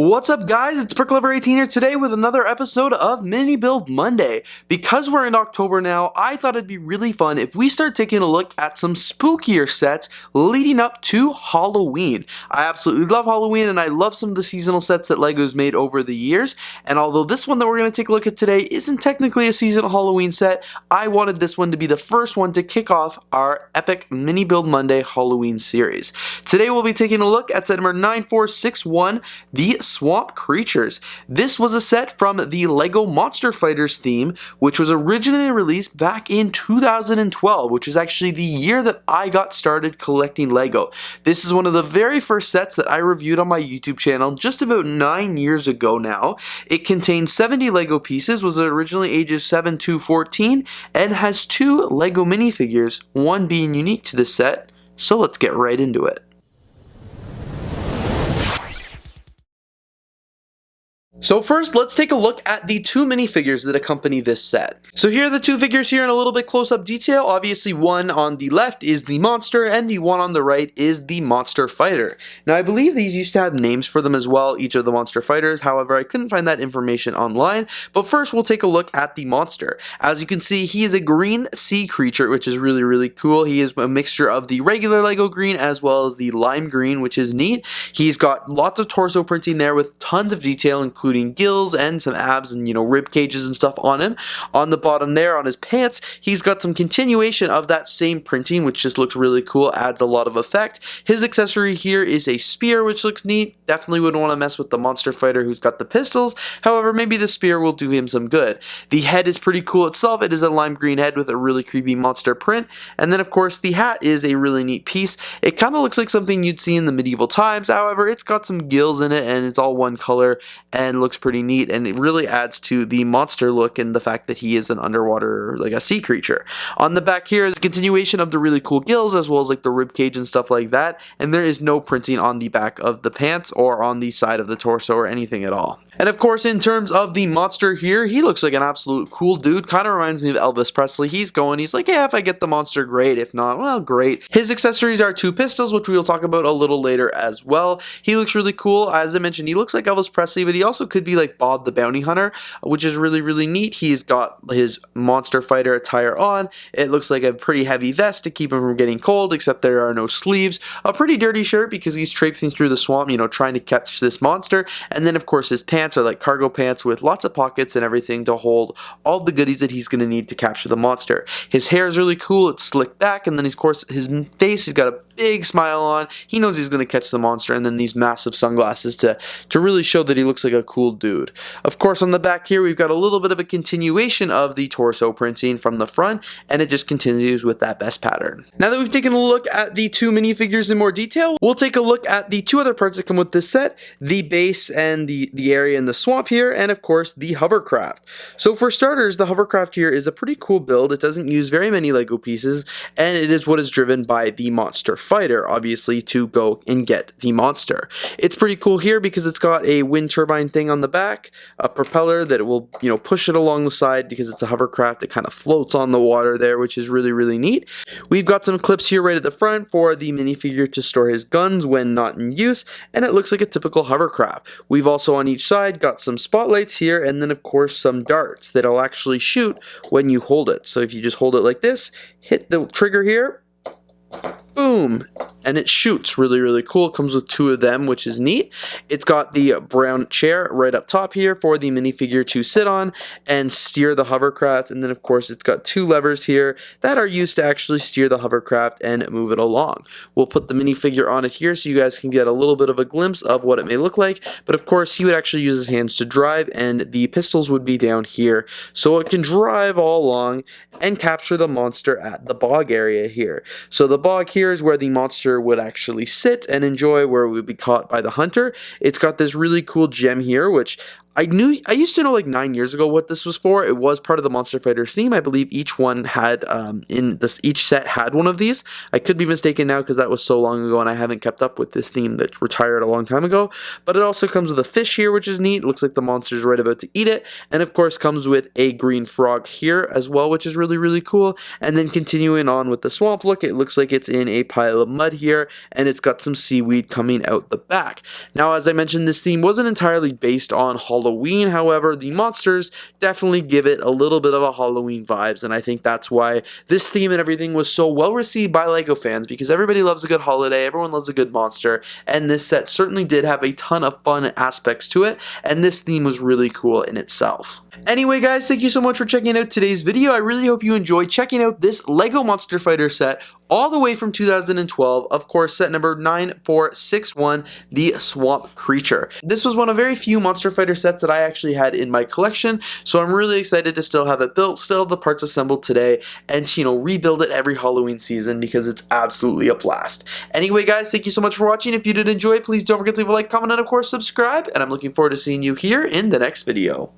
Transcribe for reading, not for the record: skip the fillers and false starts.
What's up, guys? It's BrickLetter18 here today with another episode of Minibuild Monday. Because we're in October now, I thought it'd be really fun if we start taking a look at some spookier sets leading up to Halloween. I absolutely love Halloween, and I love some of the seasonal sets that LEGO's made over the years. And although this one that we're going to take a look at today isn't technically a seasonal Halloween set, I wanted this one to be the first one to kick off our epic Minibuild Monday Halloween series. Today we'll be taking a look at set number 9461, the Swamp Creatures. This was a set from the LEGO Monster Fighters theme, which was originally released back in 2012, which is actually the year that I got started collecting LEGO. This is one of the very first sets that I reviewed on my YouTube channel just about 9 years ago now. It contains 70 LEGO pieces, was originally ages 7 to 14, and has 2 LEGO minifigures, one being unique to this set. So let's get right into it. So first, let's take a look at the 2 minifigures that accompany this set. So here are the 2 figures here in a little bit close-up detail. Obviously, one on the left is the monster, and the one on the right is the monster fighter. Now, I believe these used to have names for them as well, each of the monster fighters. However, I couldn't find that information online. But first, we'll take a look at the monster. As you can see, he is a green sea creature, which is really, really cool. He is a mixture of the regular LEGO green as well as the lime green, which is neat. He's got lots of torso printing there with tons of detail, including gills and some abs and rib cages and stuff on him. On the bottom there on his pants, he's got some continuation of that same printing, which just looks really cool, adds a lot of effect. His accessory here is a spear, which looks neat. Definitely wouldn't want to mess with the monster fighter who's got the pistols. However, maybe the spear will do him some good. The head is pretty cool itself. It is a lime green head with a really creepy monster print. And then of course the hat is a really neat piece. It kind of looks like something you'd see in the medieval times. However, it's got some gills in it and it's all one color and looks pretty neat, and it really adds to the monster look and the fact that he is an underwater, like a sea creature. On the back here is a continuation of the really cool gills as well as like the rib cage and stuff like that, and there is no printing on the back of the pants or on the side of the torso or anything at all. And of course, in terms of the monster here, he looks like an absolute cool dude. Kind of reminds me of Elvis Presley. He's like, yeah, if I get the monster, great. If not, well, great. His accessories are 2 pistols, which we'll talk about a little later as well. He looks really cool. As I mentioned, he looks like Elvis Presley, but he also could be like Bob the Bounty Hunter, which is really, really neat. He's got his monster fighter attire on. It looks like a pretty heavy vest to keep him from getting cold, except there are no sleeves. A pretty dirty shirt because he's traipsing through the swamp, trying to catch this monster. And then, of course, his pants are like cargo pants with lots of pockets and everything to hold all the goodies that he's going to need to capture the monster. His hair is really cool. It's slicked back, and then of course his face, he's got a big smile on. He knows he's going to catch the monster, and then these massive sunglasses to really show that he looks like a cool dude. Of course, on the back here, we've got a little bit of a continuation of the torso printing from the front, and it just continues with that best pattern. Now that we've taken a look at the 2 minifigures in more detail, we'll take a look at the 2 other parts that come with this set, the base and the area in the swamp here, and of course, the Hovercraft. So for starters, the Hovercraft here is a pretty cool build. It doesn't use very many LEGO pieces, and it is what is driven by the monster fighter, obviously, to go and get the monster. It's pretty cool here because it's got a wind turbine thing on the back, a propeller that will, push it along the side because it's a hovercraft. It kind of floats on the water there, which is really, really neat. We've got some clips here right at the front for the minifigure to store his guns when not in use, and it looks like a typical hovercraft. We've also on each side got some spotlights here, and then of course some darts that'll actually shoot when you hold it. So if you just hold it like this, hit the trigger here, boom, and it shoots. Really, really cool. It comes with 2 of them, which is neat. It's got the brown chair right up top here for the minifigure to sit on and steer the hovercraft, and then of course it's got 2 levers here that are used to actually steer the hovercraft and move it along. We'll put the minifigure on it here so you guys can get a little bit of a glimpse of what it may look like, but of course he would actually use his hands to drive, and the pistols would be down here so it can drive all along and capture the monster at the bog area here. So the bog here is where the monster would actually sit and enjoy, where it would be caught by the hunter. It's got this really cool gem here, which I used to know like 9 years ago what this was for. It was part of the Monster Fighters theme. I believe each one had each set had one of these. I could be mistaken now because that was so long ago and I haven't kept up with this theme that's retired a long time ago. But it also comes with a fish here, which is neat. It looks like the monster's right about to eat it. And of course comes with a green frog here as well, which is really cool. And then continuing on with the swamp look, it looks like it's in a pile of mud here, and it's got some seaweed coming out the back. Now, as I mentioned, this theme wasn't entirely based on Halloween. However, the monsters definitely give it a little bit of a Halloween vibes, and I think that's why this theme and everything was so well received by LEGO fans, because everybody loves a good holiday, everyone loves a good monster, and this set certainly did have a ton of fun aspects to it, and this theme was really cool in itself. Anyway, guys, thank you so much for checking out today's video. I really hope you enjoyed checking out this LEGO Monster Fighter set all the way from 2012, of course, set number 9461, the Swamp Creature. This was one of very few Monster Fighter sets that I actually had in my collection, so I'm really excited to still have it built, still have the parts assembled today, and rebuild it every Halloween season because it's absolutely a blast. Anyway, guys, thank you so much for watching. If you did enjoy, please don't forget to leave a like, comment, and of course, subscribe, and I'm looking forward to seeing you here in the next video.